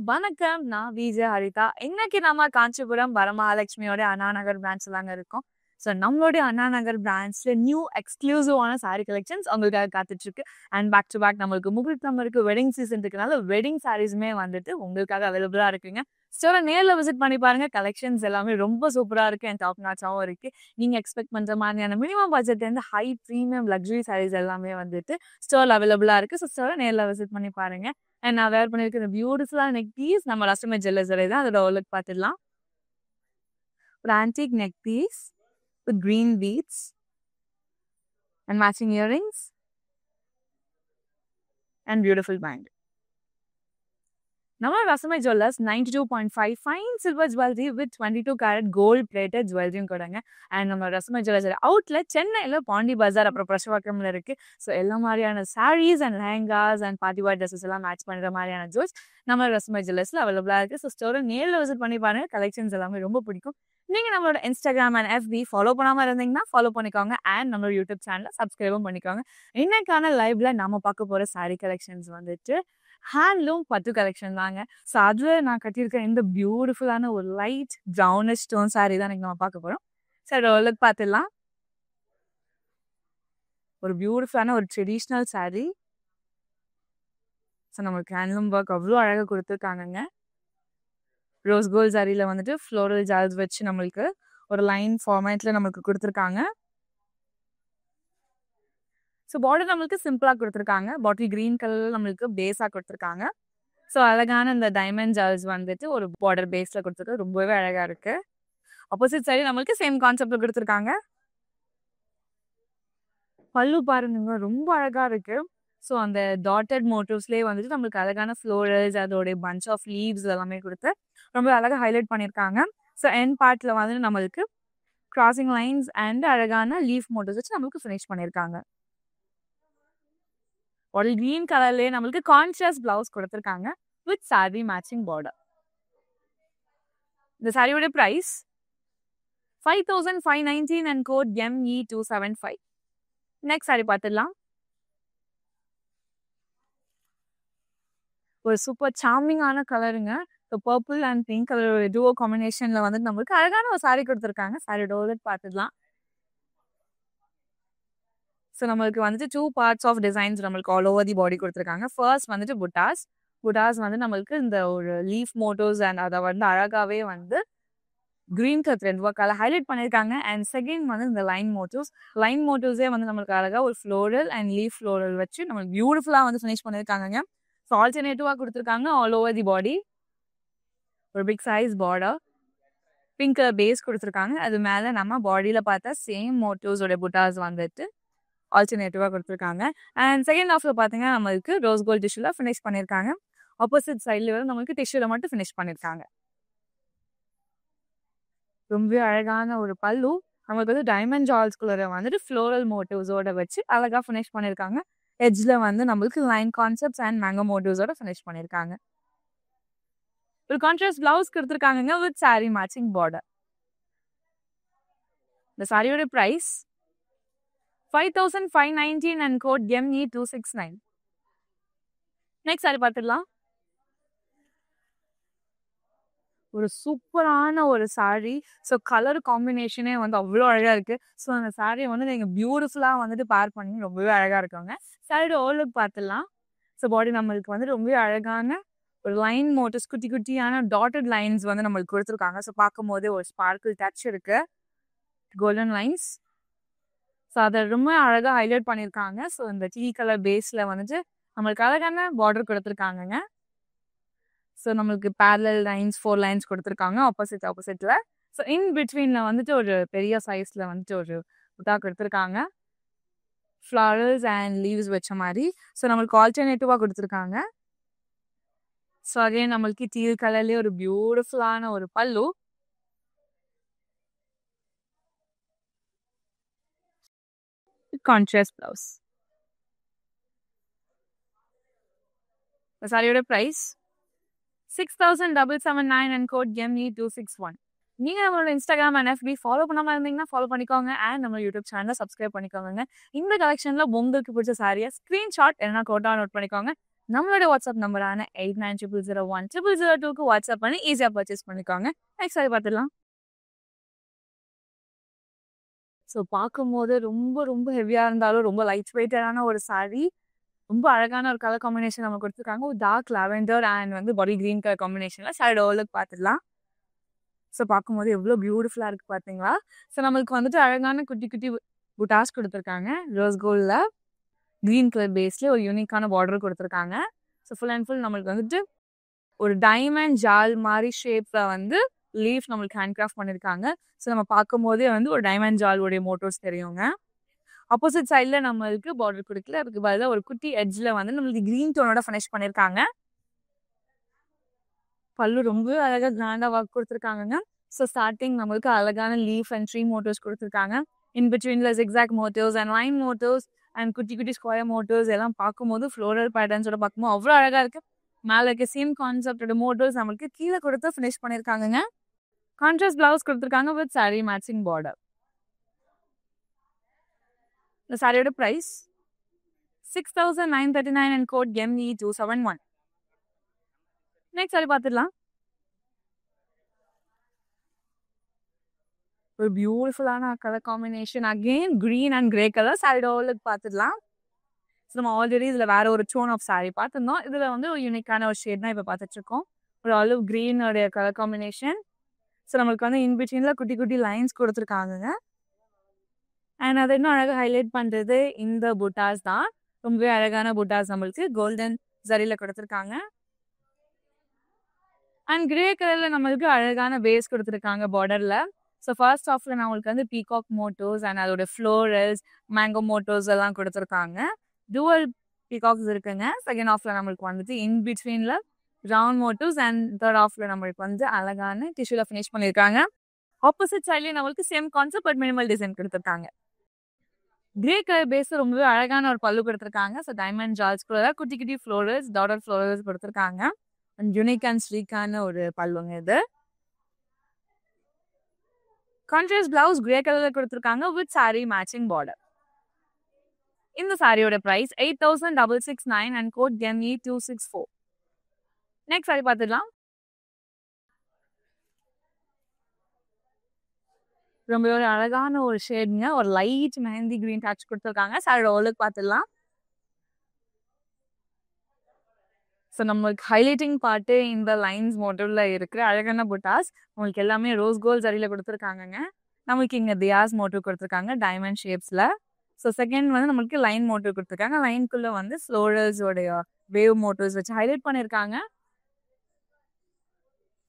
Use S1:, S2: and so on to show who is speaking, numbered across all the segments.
S1: வணக்கம். நான் விஜய் ஹரிதா. இன்னைக்கு நம்ம காஞ்சிபுரம் வரமகாலட்சுமியோட அண்ணா நகர் பிரான்ச்ல தாங்க இருக்கோம். ஸோ நம்மளுடைய Anna Nagar பிரான்ச்ல new எக்ஸ்க்ளூசிவான sorry collections உங்களுக்காக காத்துட்டு இருக்கு. அண்ட் பேக் டு பேக் நம்மளுக்கு முகூர்த்தம் இருக்கு, வெட்டிங் சீசன் இருக்கனால வெட்டிங் சாரீஸுமே வந்துட்டு உங்களுக்காக அவைலபிளா இருக்குங்க. ஸ்டோரை நேர்ல விசிட் பண்ணி பாருங்க. கலெக்ஷன்ஸ் எல்லாமே ரொம்ப சூப்பரா இருக்கு அண்ட் டாப் நாச்சாவும் இருக்கு. நீங்க எக்ஸ்பெக்ட் பண்ற மாதிரியான மினிமம் பட்ஜெட்ல இருந்து ஹை ப்ரீமியம் லக்ஸரி சாரீஸ் எல்லாமே வந்துட்டு ஸ்டோர்ல அவைலபிளா இருக்கு. ஸோ ஸ்டோரை நேர்ல விசிட் பண்ணி பாருங்க. அண்ட் நான் வேர் பண்ணியிருக்க இந்த பியூட்டிஃபுல்லான நெக் பீஸ் நம்ம ரசமே ஜுவல்லர்ஸோட தான். அதோட லுக் பார்த்துடலாம். ஒரு antique neck piece with green beads and matching earrings and beautiful band. நம்ம ரசமே jewellers 92.5 fine silver jewellery with 22 carat gold plated ஜுவல்லரியும் கூடங்க. அண்ட் நம்ம ரசமே ஜுவல்லர்ஸ் அவுட்லெட் சென்னையில் பாண்டி பஜார் அப்புறம் பிரசவாக்கம்ல இருக்கு. ஸோ எல்லா மாதிரியான saris and lehengas and party wear dresses எல்லாம் மேட்ச் பண்ணுற மாதிரியான ஜுவல்ஸ் நம்ம ரசமே ஜுவல்லர்ஸ்ல அவைலபிளா இருக்கு. ஸோ ஸ்டோரை நேரில் விசிட் பண்ணி பாருங்க. கலெக்ஷன்ஸ் எல்லாமே ரொம்ப பிடிக்கும். நீங்க நம்மளோட இன்ஸ்டாகிராம் அண்ட் FB ஃபாலோ பண்ணாம இருந்தீங்கன்னா ஃபாலோ பண்ணிக்கோங்க. அண்ட் நம்மளோட யூடியூப் சேனலை சப்ஸ்கிரைபும் பண்ணிக்கோங்க. இன்னைக்கான லைவ்ல நம்ம பார்க்க போற சாரி கலெக்ஷன்ஸ் வந்துட்டு ஹேண்ட்லூம் பட்டு கலெக்ஷன் தாங்க. ஸோ அதுல நான் கட்டியிருக்க இந்த பியூட்டிஃபுல்லான ஒரு லைட் ப்ரௌனிஷ் ஸ்டோன் சாரி தான் நம்ம பார்க்க போறோம். சரி லுக் பார்த்துடலாம். ஒரு பியூட்டிஃபுல்லான ஒரு ட்ரெடிஷ்னல் சாரி. ஸோ நம்மளுக்கு ஹேண்ட்லூம் ஒர்க் அவ்வளோ அழகாக கொடுத்துருக்காங்கங்க. ரோஸ் கோல்ட் சாரியில வந்துட்டு ஃப்ளோரல் ஜால்ஸ் வச்சு நம்மளுக்கு ஒரு லைன் ஃபார்மேட்ல நம்மளுக்கு கொடுத்துருக்காங்க. ஸோ பார்டர் நம்மளுக்கு சிம்பிளாக கொடுத்துருக்காங்க. பாட்டில் கிரீன் கலர்ல நம்மளுக்கு பேஸாக கொடுத்துருக்காங்க. ஸோ அழகான இந்த டைமண்ட் ஜால்ஸ் வந்துட்டு ஒரு பார்டர் பேஸ்ல கொடுத்துருக்கு. ரொம்பவே அழகா இருக்கு. ஆப்போசிட் சைடு நம்மளுக்கு சேம் கான்செப்ட்ல கொடுத்துருக்காங்க. பல்லு பாருங்க ரொம்ப அழகா இருக்கு. ஸோ அந்த டாட்டட் மோட்டிவ்ஸ்லேயே வந்துட்டு நம்மளுக்கு அழகான ஃப்ளோரல்ஸ் அதோடைய பஞ்ச் ஆஃப் லீவ்ஸ் எல்லாமே கொடுத்து ரொம்ப அழகாக ஹைலைட் பண்ணியிருக்காங்க. ஸோ என் பார்ட்ல வந்து நம்மளுக்கு கிராசிங் லைன்ஸ் அண்ட் அழகான லீஃப் மோட்டிவ்ஸ் வச்சு நம்மளுக்கு ஃபினிஷ் பண்ணியிருக்காங்க. ஒரு கிரீன் கலர்லேயே நம்மளுக்கு கான்ட்ராஸ்ட் பிளவுஸ் கொடுத்துருக்காங்க வித் சாரி மேட்சிங் பார்டர். இந்த சாரியோட price 5,519 and code ME275. Next sari பார்த்துடலாம். ஒரு சூப்பர் சார்மிங்கான கலருங்க. Purple and pink colour duo காம்பினேஷன்ல வந்து நம்மளுக்கு அழகான ஒரு சாரி கொடுத்துருக்காங்க. சாரியோட ஓலட் பார்த்துடலாம். ஸோ நம்மளுக்கு வந்துட்டு 2 பார்ட்ஸ் ஆஃப் டிசைன்ஸ் நம்மளுக்கு ஆல் ஓவர் தி பாடி கொடுத்துருக்காங்க. ஃபர்ஸ்ட் வந்துட்டு புட்டாஸ் வந்து நம்மளுக்கு இந்த ஒரு லீஃப் மோட்டோஸ் அண்ட் அதை வந்து அழகாவே வந்து கிரீன் கலர் த்ரெட் ஒர்க்கால ஹைலைட் பண்ணியிருக்காங்க. அண்ட் செகண்ட் வந்து இந்த லைன் மோட்டிவ்ஸே வந்து நம்மளுக்கு அழகா ஒரு ஃப்ளோரல் அண்ட் லீஃப் ஃப்ளோரல் வச்சு நம்மளுக்கு பியூட்டிஃபுல்லா வந்து ஃபினிஷ் பண்ணியிருக்காங்க. ஸோ ஆல்டர்னேட்டிவா கொடுத்துருக்காங்க ஆல் ஓவர் தி பாடி. ஒரு big size border, pink colour base கொடுத்துருக்காங்க. அது மேல நம்ம பாடியில பார்த்தா சேம் மோட்டிவ்ஸோட புட்டாஸ் வந்துட்டு ஆல்டர்னேட்டிவா கொடுத்துருக்காங்க. அண்ட் செகண்ட் ஹாஃப்ல பார்த்தீங்கன்னா நம்மளுக்கு ரோஸ் கோல்ட் டிஷ்யூல ஃபினிஷ் பண்ணியிருக்காங்க. ஆப்போசிட் சைட்ல வந்து நம்மளுக்கு டிஷ்யூல மட்டும் ஃபினிஷ் பண்ணியிருக்காங்க. ரொம்ப அழகான ஒரு பல்லு நம்மளுக்கு வந்து டைமண்ட் ஜால்ஸ்குள்ள வந்துட்டு ஃப்ளோரல் மோட்டிவ்ஸோட வச்சு அழகா ஃபினிஷ் பண்ணியிருக்காங்க. எட்ஜ்ல வந்து நம்மளுக்கு லைன் கான்செப்ட்ஸ் அண்ட் மேங்கோ மோட்டிவ்ஸோட ஃபினிஷ் பண்ணியிருக்காங்க. ஒரு கான்ட்ராஸ்ட் பிளவுஸ் கொடுத்துருக்காங்க வித் சாரி மேட்சிங் பார்டர். இந்த சாரியோட price 5,519 and code ME269. Next sari பார்த்துடலாம். ஒரு சூப்பரான ஒரு சாரி. ஸோ கலர் காம்பினேஷனே வந்து அவ்வளோ அழகா இருக்கு. ஸோ அந்த சாரியை வந்து நீங்க பியூட்டிஃபுல்லா வந்துட்டு பேர் பண்ணி ரொம்பவே அழகா இருக்காங்க. சாரியோட ஓலுக்கு பார்த்துடலாம். ஸோ பாடி நம்மளுக்கு வந்து ரொம்பவே அழகான ஒரு லைன் மோட்டிவ்ஸ் குட்டி குட்டியான டாட்டட் லைன்ஸ் வந்து நம்மளுக்கு கொடுத்துருக்காங்க. ஸோ பார்க்கும் போதே ஒரு ஸ்பார்க்கிள் டச் இருக்கு, கோல்டன் லைன்ஸ். ஸோ அதை ரொம்ப அழகாக ஹைலைட் பண்ணியிருக்காங்க. ஸோ இந்த டீ கலர் பேஸில் வந்துட்டு நம்மளுக்கு அழகான பார்டர் கொடுத்துருக்காங்கங்க. ஸோ நம்மளுக்கு பேரலல் லைன்ஸ் 4 லைன்ஸ் கொடுத்துருக்காங்க ஆப்போசிட்ல. ஸோ இன் பிட்வீனில் வந்துட்டு ஒரு பெரிய சைஸில் வந்துட்டு ஒரு புட்டா கொடுத்துருக்காங்க, ஃப்ளவர்ஸ் அண்ட் லீவ்ஸ் வச்ச மாதிரி. ஸோ நம்மளுக்கு ஆல்டர்னேட்டிவாக கொடுத்துருக்காங்க. ஸோ அகைன் நம்மளுக்கு டீல் கலர்லேயே ஒரு பியூட்டிஃபுல்லான ஒரு பல்லு, கான்ட்ராஸ்ட் பிளவுஸ். சாரியோட பிரைஸ் 6,779 அண்ட் கோட் ME261. நீங்க நம்மளோட இன்ஸ்டாகிராம் அண்ட் FB ஃபாலோ பண்ணாம இருந்தீங்கன்னா ஃபாலோ பண்ணிக்கோங்க. அண்ட் நம்ம யூடியூப் சேனலை சப்ஸ்கிரைப் பண்ணிக்கோங்க. இந்த கலெக்ஷன்ல உங்களுக்கு பிடிச்ச சாரியை ஸ்கிரீன்ஷாட் என்ன கோட்டா நோட் பண்ணிக்கோங்க. நம்மளோட வாட்ஸ்அப் நம்பரான 8900010002க்கு வாட்ஸ்அப் பண்ணி ஈஸியா பர்ச்சேஸ் பண்ணிக்கோங்க. நெக்ஸ்ட் சாரி பார்த்துடலாம். ஸோ பார்க்கும்போது ரொம்ப ரொம்ப ஹெவியா இருந்தாலும் ரொம்ப லைட் வெயிட்டடான ஒரு சாரி. ரொம்ப அழகான ஒரு கலர் காம்பினேஷன் நம்ம கொடுத்துருக்காங்க. ஒரு டார்க் லாவெண்டர் அண்ட் வந்து பாடி கிரீன் கலர் காம்பினேஷன்ல சாரியோட ஓவர்லுக் பார்த்துடலாம். ஸோ பார்க்கும்போது எவ்வளோ பியூட்டிஃபுல்லா இருக்கு பார்த்தீங்களா? ஸோ நம்மளுக்கு வந்துட்டு அழகான குட்டி குட்டி புட்டாஸ் கொடுத்துருக்காங்க. ரோஸ் கோல்ட்ல கிரீன் கலர் பேஸ்ல ஒரு யூனிக்கான பார்டர் கொடுத்துருக்காங்க. ஸோ ஃபுல் அண்ட் ஃபுல் நம்மளுக்கு வந்துட்டு ஒரு டைமண்ட் ஜால் மாதிரி ஷேப்ல வந்து லீஃப் நம்மளுக்கு ஹேண்ட் கிராஃப்ட் பண்ணியிருக்காங்க. ஸோ நம்ம பார்க்கும்போதே வந்து ஒரு டைமண்ட் ஜால் உடைய மோட்டோஸ் தெரியுங்க. ஆப்போசிட் சைடில் நம்மளுக்கு பார்டர் கொடுக்கல, அதுக்கு பதிலாக ஒரு குட்டி எட்ஜில் வந்து நம்மளுக்கு கிரீன் டோனோட ஃபினிஷ் பண்ணியிருக்காங்க. பல்லு ரொம்ப அழகாக கிராண்டாக ஒர்க் கொடுத்துருக்காங்க. ஸோ ஸ்டார்டிங் நம்மளுக்கு அழகான லீஃப் அண்ட் ட்ரீ மோட்டோஸ் கொடுத்துருக்காங்க. இன் பிட்வீன்ல ஜிக்ஸாக் மோட்டோஸ் அண்ட் லைன் மோட்டோஸ் அண்ட் குட்டி குட்டி ஸ்கொயர் மோட்டோஸ் எல்லாம் பார்க்கும்போது ஃப்ளோரல் பேட்டர்ன்ஸோட பார்க்கும்போது அவ்வளோ அழகாக இருக்கு. மேலே இருக்க சேம் கான்செப்டோட மோட்டோஸ் நம்மளுக்கு கீழே கொடுத்து ஃபினிஷ் பண்ணியிருக்காங்க. கான்ட்ராஸ்ட் பிளவுஸ் கொடுத்துருக்காங்க வித் சாரி மேட்சிங் பார்டர். இந்த சாரியோட price 6939 and code ME271. Next sari பார்த்துடலாம். ஒரு பியூட்டிஃபுல்லான colour combination, again green and grey colour. சாரியோட ஓவர்லுக் பார்த்துடலாம். ஸோ நம்ம ஆல்ரெடி இதில் வேற ஒரு டோன் ஆஃப் சாரி பார்த்துருந்தோம். இதில் வந்து ஒரு யூனிக்கான ஒரு ஷேட் தான் இப்போ பார்த்துட்டு இருக்கோம். ஒரு ஆலிவ் கிரீனோடைய கலர் காம்பினேஷன். ஸோ நம்மளுக்கு வந்து இன்பிட்வீன்ல குட்டி குட்டி லைன்ஸ் கொடுத்துருக்காங்க. அண்ட் அதை இன்னும் அழகாக ஹைலைட் பண்ணுறது இந்த புட்டாஸ் தான். ரொம்பவே அழகான புட்டாஸ் நம்மளுக்கு கோல்டன் ஜரியில் கொடுத்துருக்காங்க. அண்ட் கிரே கலரில் நம்மளுக்கு அழகான பேஸ் கொடுத்துருக்காங்க பார்டரில். ஸோ ஃபர்ஸ்ட் ஆஃப்ல நம்மளுக்கு வந்து பீகாக் மோட்டோஸ் அண்ட் அதோட ஃப்ளோரல்ஸ் மேங்கோ மோட்டோஸ் எல்லாம் கொடுத்துருக்காங்க. டூவல் பீகாக்ஸ் இருக்குங்க. செகண்ட் ஆஃப்ல நம்மளுக்கு வந்துட்டு இன் பிட்வீன்ல ரவுண்ட் மோட்டோஸ் அண்ட் தேர்ட் ஆஃப்ல நம்மளுக்கு வந்து அழகான டிஷ்யூல ஃபினிஷ் பண்ணியிருக்காங்க. ஆப்போசிட் சைட்லேயே நம்மளுக்கு same concept but minimal design கொடுத்துருக்காங்க. கிரே கலர் பேஸ் ரொம்பவே அழகான ஒரு பல்லு கொடுத்துருக்காங்க. ஸோ டைமண்ட் ஜால்ஸ் கூட குட்டி குட்டி ஃப்ளோரல்ஸ் டாட்டர் ஃப்ளோரல்ஸ் கொடுத்துருக்காங்க. யூனிக் அண்ட் ஸ்லீக்கான ஒரு பல்லுங்க இது. கான்ட்ராஸ்ட் பிளவுஸ் கிரே கலர்ல கொடுத்துருக்காங்க வித் சாரி மேட்சிங் பார்டர். இந்த சாரியோட price 8669 and code ME264. Next sari பார்த்துடலாம். ரொம்ப ஒரு அழகான ஒரு ஷேடுங்க. ஒரு லைட் மெஹந்தி கிரீன் டச் கொடுத்துருக்காங்க. சாரியோட ஓவர்லுக் பார்த்துடலாம். ஸோ நம்மளுக்கு ஹைலைட்டிங் பார்ட்டு இந்த லைன்ஸ் மோட்டிவ்ல இருக்கிற அழகான புட்டாஸ் உங்களுக்கு எல்லாமே ரோஸ் கோல்ட் ஜரியில் கொடுத்துருக்காங்கங்க. நம்மளுக்கு இங்கே தியாஸ் மோட்டிவ் கொடுத்துருக்காங்க டைமண்ட் ஷேப்ஸில். ஸோ செகண்ட் வந்து நம்மளுக்கு லைன் மோட்டிவ் கொடுத்துருக்காங்க. லைனுக்குள்ளே வந்து ஃப்ளோரல்ஸோடைய வேவ் மோட்டிவ்ஸ் வச்சு ஹைலைட் பண்ணியிருக்காங்க.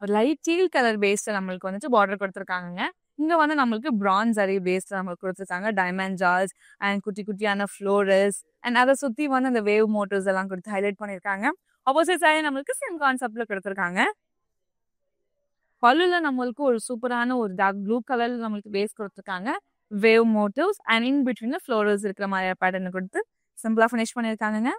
S1: ஒரு லைட் டீல் கலர் பேஸ்ல நம்மளுக்கு வந்துட்டு பார்டர் கொடுத்துருக்காங்க. இங்கே வந்து நம்மளுக்கு பிரான்ஸ் ஜரி பேஸ்ல நம்மளுக்கு கொடுத்துருக்காங்க. டைமண்ட் ஜால்ஸ் அண்ட் குட்டி குட்டியான ஃப்ளோரல்ஸ் அண்ட் அதை சுற்றி வந்து அந்த வேவ் மோட்டிவ்ஸ் எல்லாம் கொடுத்து ஹைலைட் பண்ணியிருக்காங்க. ஆப்போசிட் சைடு நம்மளுக்கு சேம் கான்செப்ட்ல கொடுத்துருக்காங்க. பல்லுல நம்மளுக்கு ஒரு சூப்பரான ஒரு டார்க் ப்ளூ கலர்ல நம்மளுக்கு பேஸ் கொடுத்துருக்காங்க. வேவ் மோட்டிவ்ஸ் அண்ட் இன் பிட்வீன்ல ஃப்ளோரல்ஸ் இருக்கிற மாதிரி பேட்டர்ன் கொடுத்து சிம்பிளா ஃபினிஷ் பண்ணியிருக்காங்க.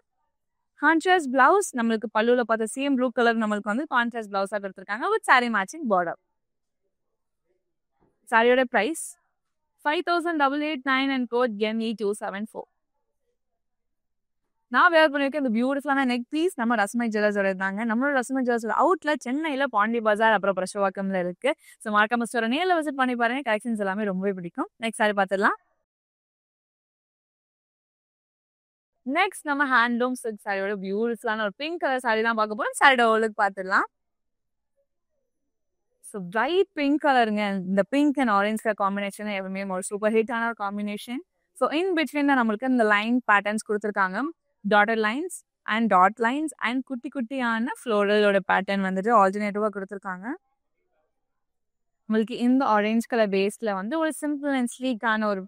S1: கான்ட்ராஸ்ட் பிளவுஸ் நம்மளுக்கு பல்லுல பார்த்த சேம் ப்ளூ கலர் நம்மளுக்கு வந்து கான்ட்ராஸ்ட் பிளவுஸா கொடுத்துருக்காங்க வித் சாரி மேட்சிங் பார்டர். சாரியோட பிரைஸ் 5889 அண்ட் கோட் ME274. நான் வேர் பண்ணியிருக்கேன் இந்த பியூட்டிஃபுல்லான நெக் பீஸ் நம்ம ரஸ்மை ஜுவல்லர்ஸோட இருந்தாங்க. நம்மளோட ரஸ்மை ஜுவல்லர்ஸோட அவுட்ல சென்னையில் பாண்டி பஜார் அப்புறம் பிரசவாக்கம்ல இருக்கு. ஸோ மறக்காம ஸ்டோரை நேரில் விசிட் பண்ணி பாருங்க. கலெக்ஷன்ஸ் எல்லாமே ரொம்பவே பிடிக்கும். நெக்ஸ்ட் சாரி பார்த்துடலாம். நெக்ஸ்ட் நம்ம ஹேண்ட்லூம் சில்க் சாரியோட பியூட்டிஃபுல்லான ஒரு பிங்க் கலர் சாரி தான் பார்க்க போறோம். சாரியோட ஓவர்லுக் பார்த்துடலாம். ஸோ பிரைட் பிங்க் கலருங்க. இந்த pink and orange colour combination எப்பவுமே ஒரு சூப்பர் ஹிட்டான ஒரு காம்பினேஷன். ஸோ இன் பிட்வீன் நம்மளுக்கு இந்த லைன் பேட்டர்ன்ஸ் கொடுத்துருக்காங்க. Daughter lines and dot lines and குட்டி குட்டியான ஃப்ளோரலோட பேட்டர்ன் வந்துட்டு ஆல்டர்னேட்டிவாக கொடுத்துருக்காங்க. உங்களுக்கு இந்த ஆரஞ்ச் கலர் பேஸில் வந்து ஒரு சிம்பிள் அண்ட் ஸ்லீக்கான ஒரு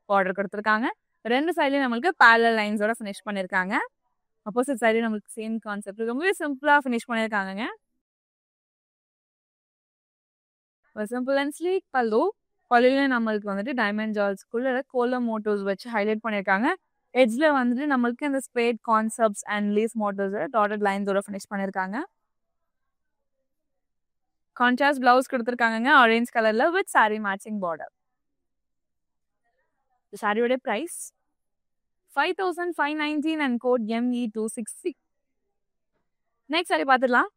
S1: பார்டர் கொடுத்துருக்காங்க. ரெண்டு சைட்லையும் நம்மளுக்கு பேரலல் லைன்ஸோட ஃபினிஷ் பண்ணியிருக்காங்க. ஆப்போசிட் சைட்லையும் நம்மளுக்கு சேம் கான்செப்ட் ரொம்பவே சிம்பிளாக ஃபினிஷ் பண்ணியிருக்காங்க. ஒரு சிம்பிள் அண்ட் ஸ்லீக் பல்லு. பல்லுல நம்மளுக்கு வந்துட்டு டைமண்ட் ஜால்ஸ்குள்ள கோலம் மோட்டோஸ் வச்சு ஹைலைட் பண்ணியிருக்காங்க. எட்ஜில் வந்துட்டு நம்மளுக்கு இந்த ஸ்பேட் கான்செப்ட்ஸ் அண்ட் லீஃப் மோட்டோஸோட டாட்டட் லைன்ஸோட ஃபினிஷ் பண்ணியிருக்காங்க. கான்ட்ராஸ்ட் பிளவுஸ் கொடுத்துருக்காங்க ஆரஞ்ச் கலர்ல வித் சாரி மேட்சிங் பார்டர். சாரியோட price 5519 and code ME260. Next sari பார்த்துடலாம்.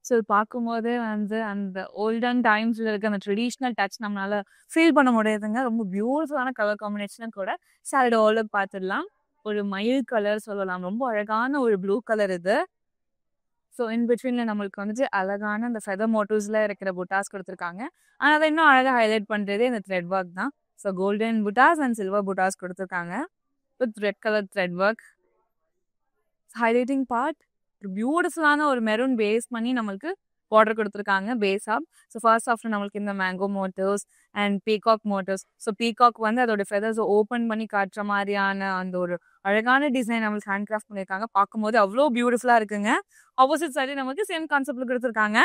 S1: ஸோ பார்க்கும்போதே வந்து அந்த ஓல்டன் டைம்ஸ்ல இருக்க அந்த ட்ரெடிஷ்னல் டச் நம்மளால ஃபீல் பண்ண முடியுதுங்க. ரொம்ப பியூட்டிஃபுல்லான கலர் காம்பினேஷனும் கூட. சாரியோட ஓவர்லாக் பார்த்துடலாம். ஒரு மயில் கலர் சொல்லலாம். ரொம்ப அழகான ஒரு ப்ளூ கலர் இது. ஸோ இன் பிட்வீன்ல நம்மளுக்கு வந்துட்டு அழகான அந்த ஃபெதர் மோட்டிவ்ஸ்ல இருக்கிற புட்டாஸ் கொடுத்துருக்காங்க. ஆனா அதை இன்னும் அழகா ஹைலைட் பண்றதே இந்த த்ரெட் ஒர்க் தான். So golden buttas and silver புட்டாஸ் கொடுத்துருக்காங்க. With red colour thread work. Highlighting part பியூட்டிஃபுல்லான ஒரு மெரூன் பேஸ் பண்ணி நம்மளுக்கு பார்டர் கொடுத்துருக்காங்க பேஸா. ஸோ ஃபர்ஸ்ட் ஆஃப்டர் நம்மளுக்கு இந்த mango motives and peacock motives. So peacock வந்து அதோட ஃபெதர்ஸ் ஓப்பன் பண்ணி காட்டுற மாதிரியான அந்த ஒரு அழகான டிசைன் நம்மளுக்கு ஹேண்ட் கிராஃப்ட் பண்ணியிருக்காங்க. பார்க்கும்போது அவ்வளோ பியூட்டிஃபுல்லா இருக்குங்க. ஆப்போசிட் சைடு நமக்கு சேம் கான்செப்ட்ல கொடுத்துருக்காங்க.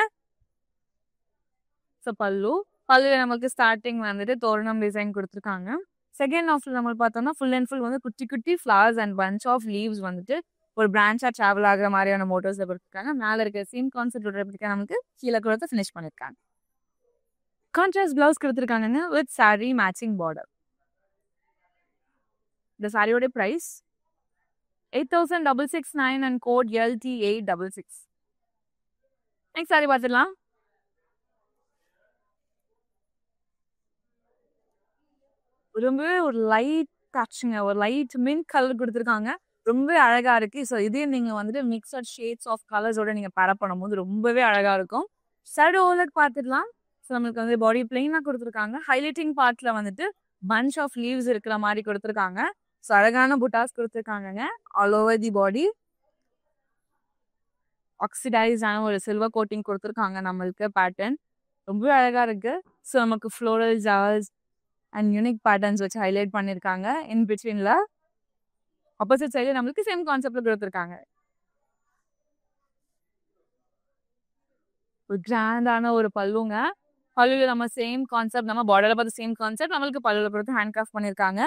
S1: ஸோ பல்லுல நமக்கு ஸ்டார்டிங் வந்துட்டு தோரணம் டிசைன் கொடுத்துருக்காங்க. செகண்ட் ஆஃப்ல நம்ம பார்த்தோம்னா ஃபுல் அண்ட் ஃபுல் வந்து குட்டி குட்டி flowers and bunch of leaves வந்துட்டு ஒரு பிரான்ச்சா டிராவல் ஆகுற மாதிரியான மோட்டோஸ்ல கொடுத்துருக்காங்க. மேல இருக்க சேம் கான்செப்ட் ரெப்ளிகா நமக்கு கீழே கொடுத்து ஃபினிஷ் பண்ணிருக்காங்க. கான்ட்ராஸ்ட் பிளவுஸ் கொடுத்துருக்காங்க வித் சாரி மேட்சிங் பார்டர். இந்த சாரியோட price 8,669 and code LT866. Next sari பார்த்துடலாம். ரொம்பவே ஒரு லைட் டச்சுங்க, ஒரு லைட் மின்ட் கலர் கொடுத்துருக்காங்க. ரொம்பவே அழகா இருக்கு. ஸோ இதே நீங்க வந்துட்டு மிக்சட் ஷேட்ஸ் ஆஃப் கலர்ஸோட நீங்க பேர் பண்ணும்போது ரொம்பவே அழகா இருக்கும். சைடு ஓவர்லாக் பார்த்துடலாம். ஸோ நம்மளுக்கு வந்து பாடி பிளெயினா கொடுத்துருக்காங்க. ஹைலைட்டிங் பார்ட்ல வந்துட்டு பஞ்ச் ஆஃப் லீவ்ஸ் இருக்கிற மாதிரி கொடுத்துருக்காங்க. ஸோ அழகான புட்டாஸ் கொடுத்துருக்காங்க all over the body. Oxidise ஆன ஒரு சில்வர் கோட்டிங் கொடுத்துருக்காங்க நம்மளுக்கு பேட்டர்ன். ரொம்பவே அழகா இருக்கு. ஸோ நமக்கு floral jars and unique patterns வச்சு ஹைலைட் பண்ணியிருக்காங்க. இன் பிட்வீன்ல ஆப்போசிட் சைடு நம்மளுக்கு சேம் கான்செப்ட்ல கொடுத்துருக்காங்க. ஒரு கிராண்டான ஒரு பல்லுங்க. பல்லுல நம்ம சேம் கான்செப்ட், நம்ம பார்டர்ல பார்த்து சேம் கான்செப்ட் நம்மளுக்கு பல்லுல கொடுத்து ஹேண்ட் கிராஃப்ட் பண்ணியிருக்காங்க.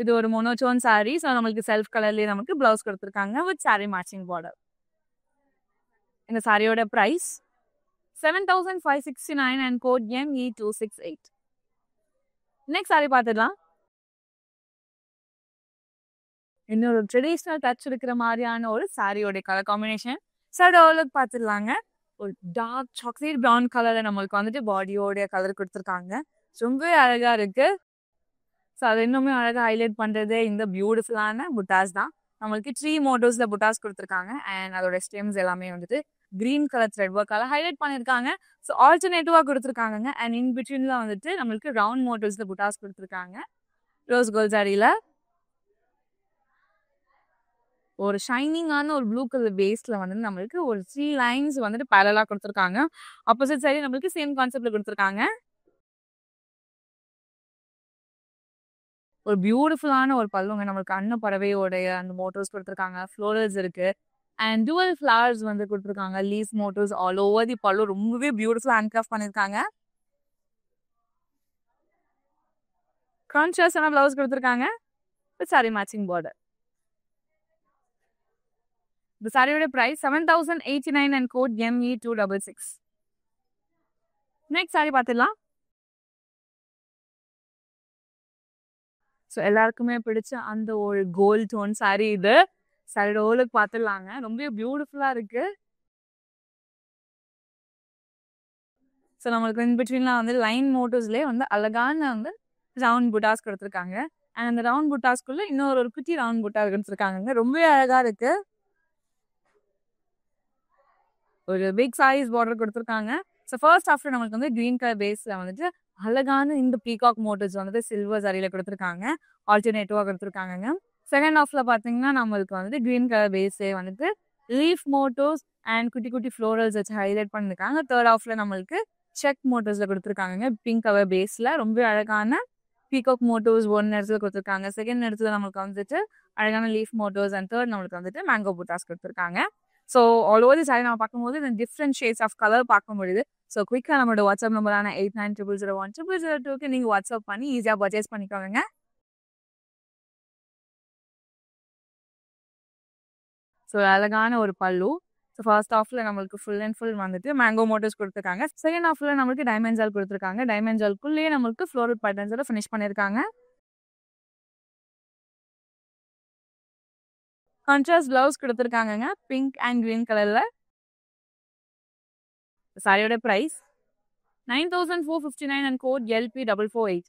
S1: இது ஒரு மோனோடோன் சாரி. ஸோ நம்மளுக்கு செல்ஃப் கலர்லயே நமக்கு பிளவுஸ் கொடுத்துருக்காங்க வித் சாரி மேட்சிங் பார்டர். இந்த சாரியோட price 7,569 and code ME268. Next sari பார்த்துடலாம். இன்னொரு ட்ரெடிஷ்னல் டச் இருக்கிற மாதிரியான ஒரு சாரியோட கலர் காம்பினேஷன். சைடு ஓவர்லாக் பார்த்துடலாங்க. ஒரு டார்க் சாக்லேட் ப்ரௌன் கலர்ல நம்மளுக்கு வந்துட்டு பாடியோட கலர் கொடுத்துருக்காங்க. ரொம்பவே அழகா இருக்கு. ஸோ அதை இன்னுமே அழகாக ஹைலைட் பண்ணுறதே இந்த பியூட்டிஃபுல்லான புட்டாஸ் தான். நம்மளுக்கு 3 மோட்டோஸில் புட்டாஸ் கொடுத்துருக்காங்க. அண்ட் அதோட ஸ்டெம்ஸ் எல்லாமே வந்துட்டு கிரீன் கலர் த்ரெட் ஒர்க்கால ஹைலைட் பண்ணியிருக்காங்க. ஸோ ஆல்டர்னேட்டிவாக கொடுத்துருக்காங்க. அண்ட் இன் பிட்வீனில் வந்துட்டு நம்மளுக்கு ரவுண்ட் மோட்டோஸில் புட்டாஸ் கொடுத்துருக்காங்க. ரோஸ் கோல்ட் சாரியில் ஒரு ஷைனிங்கான ஒரு ப்ளூ கலர் பேஸ்ல வந்து நம்மளுக்கு ஒரு 3 லைன்ஸ் வந்துட்டு பேரலா கொடுத்துருக்காங்க. ஆப்போசிட் சைடு நம்மளுக்கு சேம் கான்செப்ட்ல கொடுத்துருக்காங்க. ஒரு பியூட்டிஃபுல்லான ஒரு பல்லுங்க. நம்மளுக்கு அன்ன பறவையோடைய அந்த மோட்டோஸ் கொடுத்துருக்காங்க. ஃப்ளோரல்ஸ் இருக்கு அண்ட் டுவல் ஃப்ளவர்ஸ் வந்து கொடுத்துருக்காங்க. Leaf motifs all over the pallu ரொம்பவே பியூட்டிஃபுல்லா ஹேண்ட் கிராஃப்ட் பண்ணியிருக்காங்க. கான்ட்ராஸ்டான பிளவுஸ் கொடுத்துருக்காங்க வித் சாரி மேட்சிங் பார்டர். இந்த சாரியோட price 7,089 and code ME266. Next sari பார்த்துடலாம். ஸோ எல்லாருக்குமே பிடிச்ச அந்த ஒரு கோல்ட் டோன் சாரி இது. சாரியோட ஓவர்லாக் பார்த்துடலாங்க. ரொம்ப பியூட்டிஃபுல்லா இருக்கு. ஸோ நம்மளுக்கு இன் பிட்வீன்லாம் வந்து லைன் மோட்டோஸ்லேயே வந்து அழகான வந்து ரவுண்ட் புட்டாஸ் கொடுத்துருக்காங்க. அண்ட் அந்த ரவுண்ட் புட்டாஸ்க்குள்ள இன்னொரு ஒரு குட்டி ரவுண்ட் புட்டா கொடுத்துருக்காங்க. ரொம்பவே அழகா இருக்கு. ஒரு பிக் சைஸ் பார்டர் கொடுத்துருக்காங்க. ஸோ ஃபர்ஸ்ட் ஆஃப்டர் நம்மளுக்கு வந்து கிரீன் கலர் பேஸ்ல வந்துட்டு அழகான இந்த பீகாக் மோட்டோஸ் வந்துட்டு சில்வர் சரியில கொடுத்துருக்காங்க. ஆல்டர்னேட்டிவா கொடுத்துருக்காங்க. செகண்ட் ஆஃப்ல பார்த்தீங்கன்னா நம்மளுக்கு வந்துட்டு கிரீன் கலர் பேஸே வந்துட்டு லீஃப் மோட்டோஸ் அண்ட் குட்டி குட்டி ஃப்ளோரல்ஸ் வச்சு ஹைலைட் பண்ணிருக்காங்க. தேர்ட் ஆஃப்ல நம்மளுக்கு செக் மோட்டோஸ்ல கொடுத்துருக்காங்க. பிங்க் கலர் பேஸ்ல ரொம்ப அழகான பீகாக் மோட்டோஸ் ஒன் இடத்துல கொடுத்துருக்காங்க. செகண்ட் இடத்துல நம்மளுக்கு வந்துட்டு அழகான லீஃப் மோட்டோஸ் அண்ட் தேர்ட் நம்மளுக்கு வந்துட்டு மேங்கோ புட்டாஸ் கொடுத்துருக்காங்க. ஸோ ஆல் ஓவர் தி சாரி நம்ம பார்க்கும்போது இந்த டிஃப்ரெண்ட் ஷேட்ஸ் ஆஃப் கலர் பார்க்க முடியுது. ஸோ குயிக்காக நம்மளோட வாட்ஸ்அப் நம்பரான 8900010002 நீங்கள் வாட்ஸ்அப் பண்ணி ஈஸியாக பர்ச்சேஸ் பண்ணிக்கோங்க. ஸோ அழகான ஒரு பல்லு. ஸோ ஃபர்ஸ்ட் ஆஃப்ல நம்மளுக்கு ஃபுல் அண்ட் ஃபுல் வந்துட்டு மேங்கோ மோட்டோஸ் கொடுத்துருக்காங்க. செகண்ட் ஆஃப்ல நம்மளுக்கு டைமண்ட் ஜால் கொடுத்துருக்காங்க. டைமண்ட் ஜால்குள்ளேயே நம்மளுக்கு ஃப்ளோரல் பேட்டர்ன்ஸோட ஃபினிஷ் பண்ணியிருக்காங்க. கான்ட்ராஸ்ட் பிளவுஸ் கொடுத்துருக்காங்கங்க பிங்க் அண்ட் கிரீன் கலர்ல. சாரியோட பிரைஸ் 9459 அண்ட் கோட் LP448.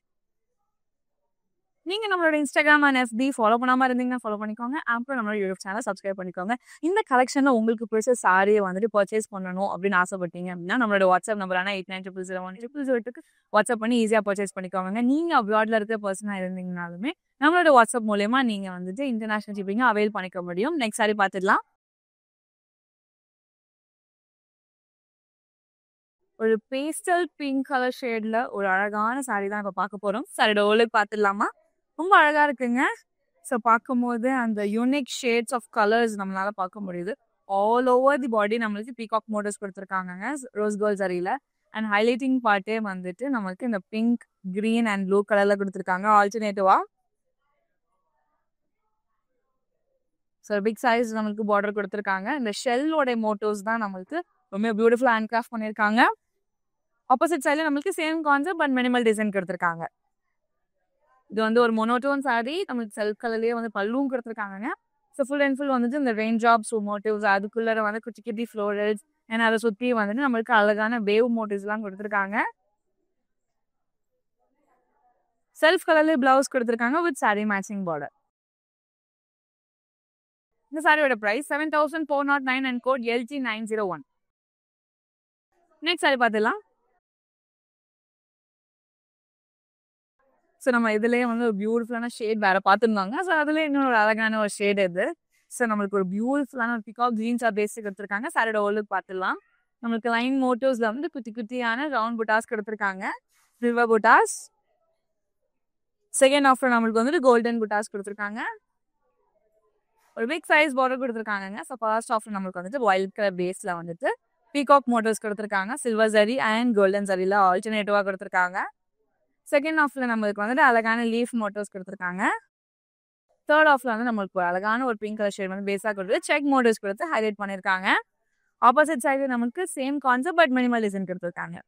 S1: நீங்க நம்மளோட இன்ஸ்டாகிராம் அண்ட் FB ஃபாலோ பண்ணாம இருந்தீங்கன்னா ஃபாலோ பண்ணிக்கோங்க. அப்புறம் நம்மளோட யூடியூப் சேனல் சப்ஸ்கிரைப் பண்ணிக்கோங்க. இந்த கலெக்ஷன்ல உங்களுக்கு பிடிச்ச சாரியை வந்துட்டு பர்ச்சேஸ் பண்ணணும் அப்படின்னு ஆசைப்பட்டீங்க அப்படின்னா நம்மளோட வாட்ஸ்அப் நம்பரான 8900010002 வாட்ஸ்அப் பண்ணி ஈஸியா பர்ச்சேஸ் பண்ணிக்கோங்க. நீங்க அப்ராட்ல இருக்க பர்சனா இருந்தீங்கனாலுமே நம்மளோட வாட்ஸ்அப் மூலயமா நீங்க வந்துட்டு இன்டர்நேஷனல் ஷிப்பிங்க அவைல் பண்ணிக்க முடியும். நெக்ஸ்ட் சாரி பார்த்துடலாம். ஒரு பேஸ்டல் பிங்க் கலர் ஷேட்ல ஒரு அழகான சாரி தான் இப்ப பார்க்க போறோம். சாரியோட ஓலுக்கு பார்த்துடலாமா? ரொம்ப அழகா இருக்குங்க. ஸோ பார்க்கும்போது அந்த யூனிக் ஷேட்ஸ் ஆஃப் கலர்ஸ் நம்மளால பார்க்க முடியுது. ஆல் ஓவர் தி பாடி நம்மளுக்கு பீகாக் மோட்டிவ்ஸ் கொடுத்துருக்காங்க ரோஸ் கோல்ட் சரியில. அண்ட் ஹைலைட்டிங் பார்ட்டே வந்துட்டு நமக்கு இந்த பிங்க், கிரீன் அண்ட் ப்ளூ கலர்ல கொடுத்துருக்காங்க ஆல்டர்னேட்டிவா. ஸோ பிக் சைஸ் நம்மளுக்கு பார்டர் கொடுத்துருக்காங்க. இந்த ஷெல்லோட மோட்டிவ்ஸ் தான் நம்மளுக்கு ரொம்ப பியூட்டிஃபுல்லா ஹேண்ட் கிராஃப்ட் பண்ணியிருக்காங்க. ஆப்போசிட் சைடில் நம்மளுக்கு same concept but minimal design கொடுத்துருக்காங்க. இது வந்து ஒரு மொனோட்டோன் சாரி, நம்மளுக்கு செல்ஃப் கலர்லேயே வந்து பல்லும் கொடுத்துருக்காங்க. ஸோ ஃபுல் அண்ட் ஃபுல் வந்துட்டு இந்த ரெயின் ட்ராப்ஸ் மோட்டிவ்ஸ், அதுக்குள்ளே வந்து குட்டி குட்டி ஃப்ளோரல்ஸ் அண்ட் அதை சுற்றி வந்துட்டு நம்மளுக்கு அழகான வேவ் மோட்டிவ்ஸ்லாம் கொடுத்துருக்காங்க. செல்ஃப் கலர்லேயே பிளவுஸ் கொடுத்துருக்காங்க வித் சாரி மேட்சிங் பார்டர். இந்த சாரியோட price 7409 and code LG901. Next sari பார்த்துலாம். ஸோ நம்ம இதுலேயே வந்து ஒரு பியூட்டிஃபுல்லான ஷேட் வேறு பார்த்துருந்தாங்க. ஸோ அதுலேயே இன்னொரு அழகான ஒரு ஷேட் இது. ஸோ நம்மளுக்கு ஒரு பியூட்டிஃபுல்லான ஒரு பிகாக் ஜீன்ஸாக பேசிக் கொடுத்துருக்காங்க. சாரியோட ஓலுக்கு பார்த்துடலாம். நம்மளுக்கு லைன் மோட்டிவ்ஸில் வந்து குட்டி குட்டியான ரவுண்ட் புட்டாஸ் கொடுத்துருக்காங்க, சில்வர் புட்டாஸ். செகண்ட் ஆஃப்ல நம்மளுக்கு வந்துட்டு கோல்டன் புட்டாஸ் கொடுத்துருக்காங்க. ஒரு பிக் சைஸ் பார்டர் கொடுத்துருக்காங்க. ஸோ ஃபர்ஸ்ட் ஆஃப்ல நம்மளுக்கு வந்துட்டு ஒயிட் கலர் பேஸில் வந்துட்டு பீகாக் மோட்டிவ்ஸ் கொடுத்துருக்காங்க. சில்வர் ஜரி அண்ட் கோல்டன் ஜரியில் ஆல்டர்னேட்டிவாக கொடுத்துருக்காங்க. செகண்ட் ஆஃப்ல நம்மளுக்கு வந்துட்டு அழகான லீஃப் மோட்டிவ்ஸ் கொடுத்துருக்காங்க. தேர்ட் ஆஃப்ல வந்து நம்மளுக்கு அழகான ஒரு பிங்க் கலர் ஷேட் வந்து பேஸாக கொடுத்து செக் மோட்டிவ்ஸ் கொடுத்து ஹைலைட் பண்ணியிருக்காங்க. ஆப்போசிட் சைடு நமக்கு same concept but minimal design கொடுத்துருக்காங்க.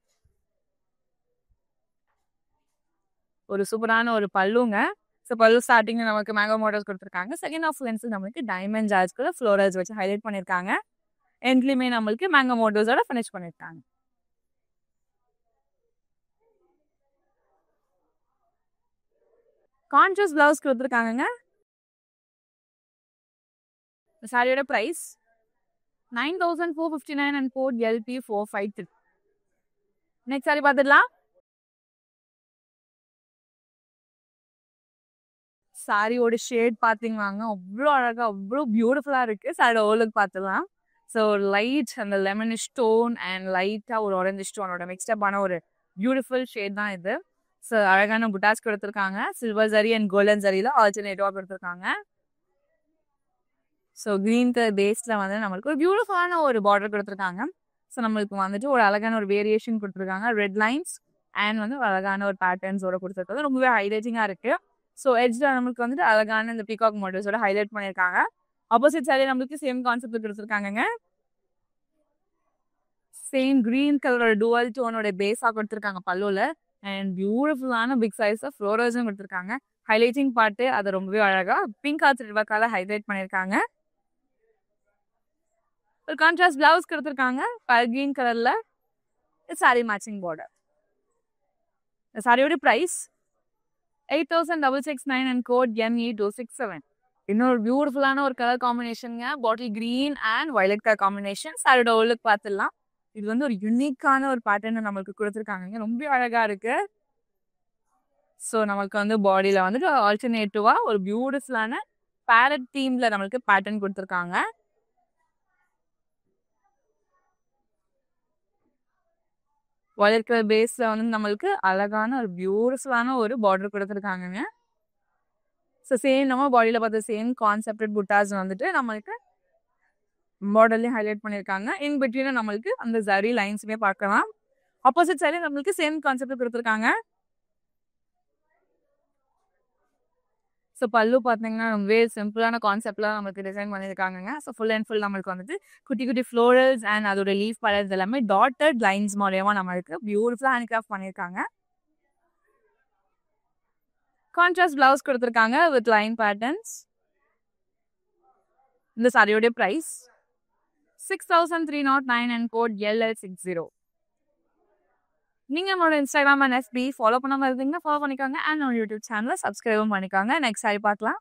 S1: ஒரு சூப்பரான ஒரு பல்லுங்க. ஸோ பல்லு ஸ்டார்டிங் நமக்கு மேங்கோ மோட்டிவ்ஸ் கொடுத்துருக்காங்க. செகண்ட் ஆஃப் லென்ஸ் நம்மளுக்கு டைமண்ட் ஜார்ஜ்குள்ள ஃப்ளோரல்ஸ் வச்சு ஹைலைட் பண்ணியிருக்காங்க. எண்ட்லையுமே நம்மளுக்கு மேங்கோ மோட்டிவ்ஸோட ஃபினிஷ் பண்ணியிருக்காங்க. கான்ட்ராஸ்ட் பிளவுஸ் கொடுத்துருக்காங்க. சாரியோட price 9459 and code LP453. Next sari பார்த்துடலாம். சாரியோட ஷேட் பார்த்தீங்கன்னாங்க அவ்வளோ அழகாக அவ்வளோ பியூட்டிஃபுல்லாக இருக்குது. சாரியோட ஓலுக்கு பார்த்துடலாம். ஸோ லைட் அந்த லெமனிஷ் டோன் அண்ட் லைட்டாக ஒரு ஆரஞ்சு ஸ்டோனோட மிக்ஸ்டப்பான ஒரு பியூட்டிஃபுல் ஷேட் தான் இது. ஸோ அழகான புட்டாஸ் கொடுத்துருக்காங்க. சில்வர் ஜரி அண்ட் கோல்டன் ஜரியில் ஆல்டர்னேட்டிவாக கொடுத்துருக்காங்க. ஸோ க்ரீன் கலர் பேஸில் வந்து நம்மளுக்கு ஒரு பியூட்டிஃபுல்லான ஒரு பார்டர் கொடுத்துருக்காங்க. ஸோ நம்மளுக்கு வந்துட்டு ஒரு அழகான ஒரு வேரியேஷன் கொடுத்துருக்காங்க. ரெட் லைன்ஸ் அண்ட் வந்து அழகான ஒரு பேட்டர்ன்ஸோட கொடுத்துருக்காங்க. ரொம்பவே ஹைலைட்டிங்காக இருக்குது. ஸோ எட்ஜில் நம்மளுக்கு வந்துட்டு அழகான இந்த பீகாக் மோட்டிவ்ஸோட ஹைலைட் பண்ணியிருக்காங்க. ஆப்போசிட் சைடில் நம்மளுக்கு சேம் கான்செப்ட் கொடுத்துருக்காங்க. சேம் கிரீன் கலரோட டுவல் டோனோட பேஸாக கொடுத்துருக்காங்க பல்லுவில். அண்ட் பியூட்டிஃபுல்லான பிக் சைஸ் ஆஃப் ஃப்ளோரல்ஸும் கொடுத்துருக்காங்க. ஹைலைட்டிங் பார்ட்டு அதை ரொம்பவே அழகாக பிங்க் ஆர் சில்வர்க்கால ஹைலைட் பண்ணியிருக்காங்க. ஒரு கான்ட்ராஸ்ட் பிளவுஸ் கொடுத்துருக்காங்க கிரீன் கலர்ல. Sari matching border. சாரியோட பிரைஸ் 8669 அண்ட் கோட் ME267. இன்னொரு பியூட்டிஃபுல்லான ஒரு கலர் காம்பினேஷனுங்க. Bottle green and violet colour combination. சாரியோட ஓலுக்கு பார்த்துடலாம். இது வந்து ஒரு யூனிக்கான ஒரு பேட்டர்ன் நம்மளுக்கு கொடுத்துருக்காங்க. ரொம்ப அழகா இருக்கு. ஸோ நம்மளுக்கு வந்து பாடியில வந்துட்டு ஆல்டர்னேட்டிவா ஒரு பியூட்டிஃபுல்லான பேரட் தீம்ல நம்மளுக்கு பேட்டர்ன் கொடுத்துருக்காங்க. வயலட் கலர் பேஸ்ல வந்து நம்மளுக்கு அழகான ஒரு பியூட்டிஃபுல்லான ஒரு பார்டர் கொடுத்துருக்காங்க. ஸோ சேம் நம்ம பாடியில் பார்த்த சேம் கான்செப்டட் புட்டாஸ் வந்துட்டு நம்மளுக்கு மாடல்லையும் ஹைலைட் பண்ணியிருக்காங்க. இன் பிட்வீனும் நம்மளுக்கு அந்த ஜரி லைன்ஸுமே பார்க்கலாம். ஆப்போசிட் சைடு நம்மளுக்கு சேம் கான்செப்ட் கொடுத்துருக்காங்க. ஸோ பல்லு பார்த்தீங்கன்னா ரொம்பவே சிம்பிளான கான்செப்ட்லாம் நம்மளுக்கு டிசைன் பண்ணியிருக்காங்க. ஸோ ஃபுல் அண்ட் ஃபுல் நம்மளுக்கு வந்துட்டு குட்டி குட்டி ஃப்ளோரல்ஸ் அண்ட் அதோட லீஃப் பேட்டர்ன்ஸ் எல்லாமே டாட்டட் லைன்ஸ் மூலயமா நம்மளுக்கு பியூட்டிஃபுல்லாக ஹேண்ட் கிராஃப்ட் பண்ணியிருக்காங்க. கான்ட்ராஸ்ட் பிளவுஸ் கொடுத்துருக்காங்க வித் லைன் பேட்டர்ன்ஸ். இந்த சாரியோட பிரைஸ் 6309 and code LL60. நீங்க நம்மளோட இன்ஸ்டாகிராம் அண்ட் எஃபி ஃபாலோ பண்ணாம இருந்தீங்கன்னா ஃபாலோ பண்ணிக்கோங்க அண்ட் நம்ம யூடியூப் சேனலை சப்ஸ்கிரைபும் பண்ணிக்கோங்க. நெக்ஸ்ட் சாரி பார்க்கலாம்.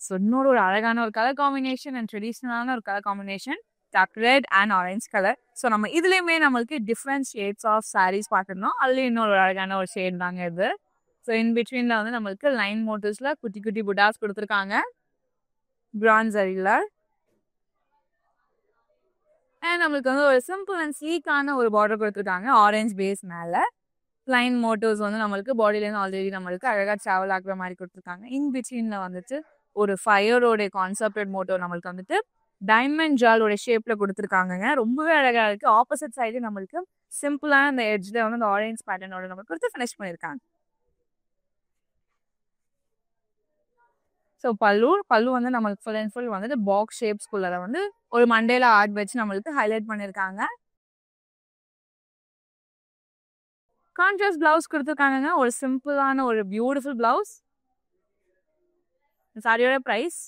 S1: ஸோ இன்னொரு ஒரு அழகான ஒரு கலர் காம்பினேஷன் அண்ட் ட்ரெடிஷ்னலான ஒரு colour combination, dark red and orange colour. So நம்ம இதுலேயுமே நம்மளுக்கு டிஃப்ரெண்ட் ஷேட்ஸ் ஆஃப் சாரீஸ் பார்த்துருந்தோம். அதுலேயும் இன்னொரு அழகான ஒரு ஷேட் தாங்க இது. ஸோ இன் பிட்வீனில் வந்து நம்மளுக்கு லைன் மோட்டிவ்ஸில் குட்டி குட்டி புட்டாஸ் கொடுத்துருக்காங்க பிரான்ஸ் அரியில். அண்ட் நம்மளுக்கு வந்து ஒரு சிம்பிள் அண்ட் ஸ்லீக்கான ஒரு பார்டர் கொடுத்துருக்காங்க ஆரஞ்ச் பேஸ் மேலே. லைன் மோட்டிவ்ஸ் வந்து நம்மளுக்கு பாடியிலேருந்து ஆல்ரெடி நம்மளுக்கு அழகாக ட்ராவல் ஆகுற மாதிரி கொடுத்துருக்காங்க. இன் பிட்வீனில் வந்துட்டு ஒரு ஃபயரோடைய கான்செப்டட் மோட்டோ நம்மளுக்கு வந்துட்டு டைமண்ட் ஜாலோட ஷேப்பில் கொடுத்துருக்காங்கங்க. ரொம்பவே அழகாக இருக்குது. ஆப்போசிட் சைடு நம்மளுக்கு சிம்பிளான அந்த எட்ஜில் வந்து அந்த ஆரஞ்ச் பேட்டர்னோட நம்மளுக்கு கொடுத்து ஃபினிஷ் பண்ணியிருக்காங்க. ஸோ பல்லு வந்து நம்மளுக்கு ஃபுல் அண்ட் ஃபுல் வந்துட்டு பாக்ஸ் ஷேப்ஸ்குள்ள வந்து ஒரு மண்டேல ஆர்ட் வச்சு நம்மளுக்கு ஹைலைட் பண்ணியிருக்காங்க. கான்ட்ராஸ்ட் பிளவுஸ் கொடுத்துருக்காங்க. ஒரு சிம்பிளான ஒரு பியூட்டிஃபுல் பிளவுஸ். சாரியோட price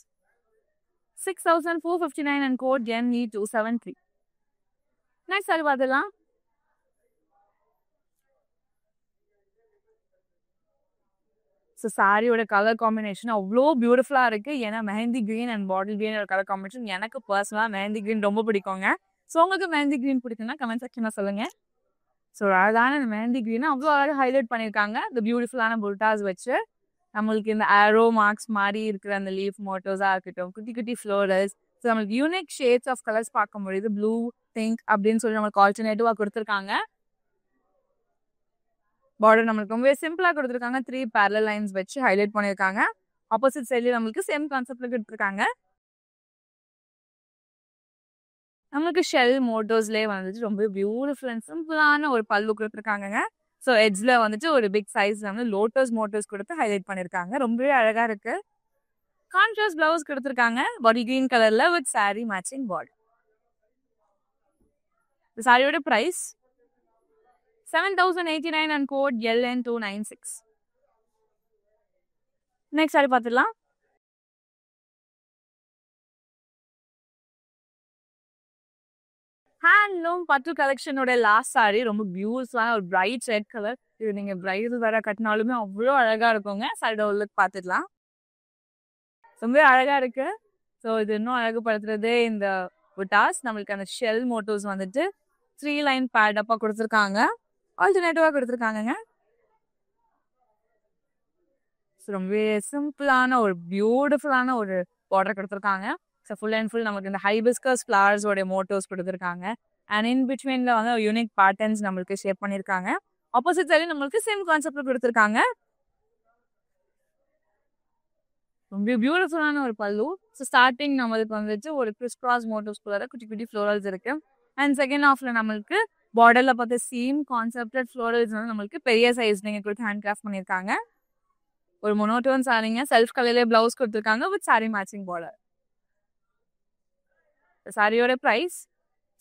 S1: 6459 and code NE273. Next sari பார்த்துலாம். ஸோ சாரியோட கலர் காம்பினேஷன் அவ்வளோ பியூட்டிஃபுல்லாக இருக்குது. ஏன்னா mehndi green and bottle green ஒரு கலர் காம்பினேஷன் எனக்கு பர்சனலாக மெஹந்தி க்ரீன் ரொம்ப பிடிக்குங்க. ஸோ உங்களுக்கு மெஹந்தி க்ரீன் பிடிக்குன்னா கமெண்ட் செக்ஷனில் சொல்லுங்கள். ஸோ அழகான மெஹந்தி க்ரீனை அவ்வளோ அழகாக ஹைலைட் பண்ணியிருக்காங்க இந்த பியூட்டிஃபுல்லான புட்டாஸ் வச்சு. நம்மளுக்கு இந்த ஆரோ மார்க்ஸ் மாதிரி இருக்கிற அந்த லீஃப் மோட்டோஸாக இருக்கட்டும், குட்டி குட்டி ஃப்ளோரல்ஸ். ஸோ நம்மளுக்கு யூனிக் ஷேட்ஸ் ஆஃப் கலர்ஸ் பார்க்க முடியுது. ப்ளூ, பிங்க் அப்படின்னு சொல்லி நம்மளுக்கு ஆல்டர்னேட்டிவாக கொடுத்துருக்காங்க. பார்டர் நம்மளுக்கு ரொம்பவே சிம்பிளாக கொடுத்துருக்காங்க. 3 parallel லைன்ஸ் வச்சு ஹைலைட் பண்ணியிருக்காங்க. ஆப்போசிட் சைட்லேயே நம்மளுக்கு சேம் கான்செப்டில் கொடுத்துருக்காங்க. நம்மளுக்கு ஷெல் மோட்டோஸ்லேயே வந்துட்டு ரொம்ப பியூட்டிஃபுல் அண்ட் சிம்பிளான ஒரு பல்லு கொடுத்துருக்காங்க. ஸோ எட்ஜில் வந்துட்டு ஒரு பிக் சைஸ் வந்து லோட்டஸ் மோட்டோஸ் கொடுத்து ஹைலைட் பண்ணியிருக்காங்க. ரொம்பவே அழகாக இருக்கு. கான்ட்ராஸ்ட் பிளவுஸ் கொடுத்துருக்காங்க பாடி கிரீன் கலரில் வித் சாரி மேட்சிங் பார்டர். சாரியோட price 7089 and code LN296. Next sari பார்த்துடலாம். ஹேண்ட்லூம் பட்டு கலெக்ஷனோட லாஸ்ட் சாரி ரொம்ப பியூட்டிஃபுல்லான ஒரு பிரைட் ரெட் கலர். இது நீங்கள் பிரைட் வேற கட்டினாலுமே அவ்வளோ அழகாக இருக்குங்க. சாரியோட லுக் பார்த்துடலாம். ரொம்பவே அழகாக இருக்கு. ஸோ இது இன்னும் அழகுபடுத்துறதே இந்த புட்டாஸ். நம்மளுக்கு அந்த ஷெல் மோட்டோஸ் வந்துட்டு 3 லைன் பேடப்பாக கொடுத்துருக்காங்க. ஆல்டர்னேட்டிவாக கொடுத்துருக்காங்கங்க. ரொம்பவே சிம்பிளான ஒரு பியூட்டிஃபுல்லான ஒரு பார்டர் கொடுத்துருக்காங்க. ஸோ ஃபுல் அண்ட் ஃபுல் நமக்கு இந்த ஹைபிஸ்கஸ் ஃப்ளவர்ஸோட மோட்டோஸ் கொடுத்துருக்காங்க. அண்ட் இன் பிட்வீனில் வந்து யூனிக் பேட்டர்ன்ஸ் நம்மளுக்கு ஷேப் பண்ணியிருக்காங்க. ஆப்போசிட் சைடு நம்மளுக்கு சேம் கான்செப்டில் கொடுத்துருக்காங்க. ரொம்ப பியூட்டிஃபுல்லான ஒரு பல்லு. ஸோ ஸ்டார்டிங் நம்மளுக்கு வந்துட்டு ஒரு கிறிஸ் கிராஸ் மோட்டோஸ்குள்ளார குட்டி குட்டி ஃப்ளோரல்ஸ் இருக்கு. அண்ட் செகண்ட் ஹாஃப்ல நம்மளுக்கு பார்டர்ல பார்த்த சேம் கான்செப்டட் ஃப்ளோரல்ஸ் வந்து நம்மளுக்கு பெரிய சைஸ் நீங்கள் கொடுத்து ஹேண்ட் கிராஃப்ட் பண்ணியிருக்காங்க. ஒரு மொனோட்டோன் சாரிங்க. செல்ஃப் கலர்லேயே பிளவுஸ் கொடுத்துருக்காங்க வித் சாரி மேட்சிங் பார்டர். சாரியோட ப்ரைஸ்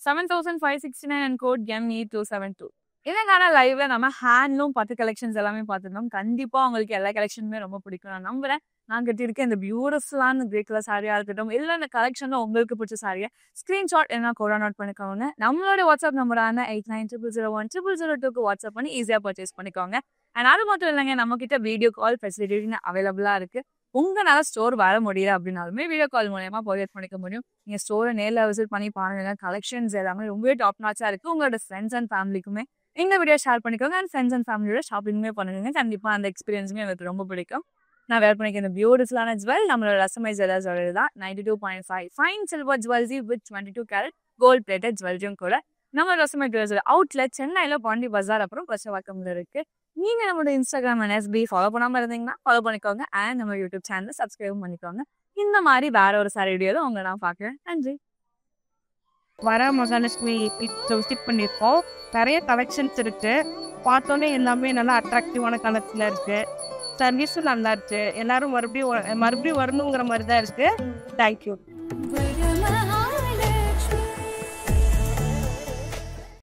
S1: 7569 and code ME272. இதற்கான லைவ்ல நம்ம ஹேண்ட்லூம் பட்டு கலெக்ஷன்ஸ் எல்லாமே பார்த்துருந்தோம். கண்டிப்பாக உங்களுக்கு எல்லா கலெக்ஷனுமே ரொம்ப பிடிக்கும் நான் நம்புறேன். நான் கட்டியிருக்கேன் இந்த பியூட்டிஃபுல்லான கிரே கலர் சாரியாக இருக்கட்டும், இல்லை இந்த கலெக்ஷனில் உங்களுக்கு பிடிச்ச சாரியை ஸ்க்ரீன்ஷாட் என்ன கூட நோட் பண்ணிக்கோங்க. நம்மளோட வாட்ஸ்அப் நம்பரான 8900010002க்கு வாட்ஸ்அப் பண்ணி ஈஸியாக பர்ச்சேஸ் பண்ணிக்கோங்க. அண்ட் அது மட்டும் இல்லைங்க, நம்ம கிட்ட வீடியோ கால் ஃபெசிலிட்டி அவைலபிளாக இருக்கு. உங்களால் ஸ்டோர் வர முடியல அப்படின்னாலுமே வீடியோ கால் மூலயமா பர்ச்சேஸ் பண்ணிக்க முடியும். நீங்கள் ஸ்டோரை நேரில் விசிட் பண்ணி பாருங்க. கலெக்ஷன்ஸ் எல்லாமே ரொம்பவே டாப் நாச்சாக இருக்குது. உங்களோட ஃப்ரெண்ட்ஸ் அண்ட் ஃபேமிலிக்குமே இந்த வீடியோ ஷேர் பண்ணிக்கோங்க. அண்ட் ஃப்ரெண்ட்ஸ் அண்ட் ஃபேமிலியோட ஷாப்பிங்குமே பண்ணுங்க. கண்டிப்பாக அந்த எக்ஸ்பீரியன்ஸுமே எனக்கு ரொம்ப பிடிக்கும். நான் வேர் பண்ணிக்க இந்த பியூட்டிஃபுல்லான ஜுவல் நம்மளோட ரசமை ஜுவல்லர்ஸோட தான் 92.5 fine silver jewellery with 22 carat gold plated ஜுவல்ஸும் கூட நம்ம ரசமை ஜுவல்லர்ஸோட அவுட்லெட் சென்னையில் பாண்டி பஜார் அப்புறம் பச்சவாக்கம்ல இருக்கு. நீங்கள் நம்மளோட இன்ஸ்டாகிராம் அண்ட் எஃபி ஃபாலோ பண்ணாமல் இருந்தீங்கன்னா ஃபாலோ பண்ணிக்கோங்க. அண்ட் நம்ம யூடியூப் சேனலை சப்ஸ்கிரைப் பண்ணிக்கோங்க. இந்த மாதிரி வேற ஒரு சாரி வீடியோவில் உங்களை நான் பார்க்குறேன். நன்றி.
S2: வர மகாலட்சுமி ஸ்டிக் பண்ணியிருக்கோம். நிறைய கலெக்ஷன்ஸ் இருக்கு. பார்த்தோன்னே எல்லாமே நல்லா அட்ராக்டிவான கலர்ஸ்ல இருக்கு. சர்வீஸும் நல்லா இருக்கு. எல்லாரும் மறுபடியும் வரணுங்கிற மாதிரி தான் இருக்கு. தேங்க்யூ.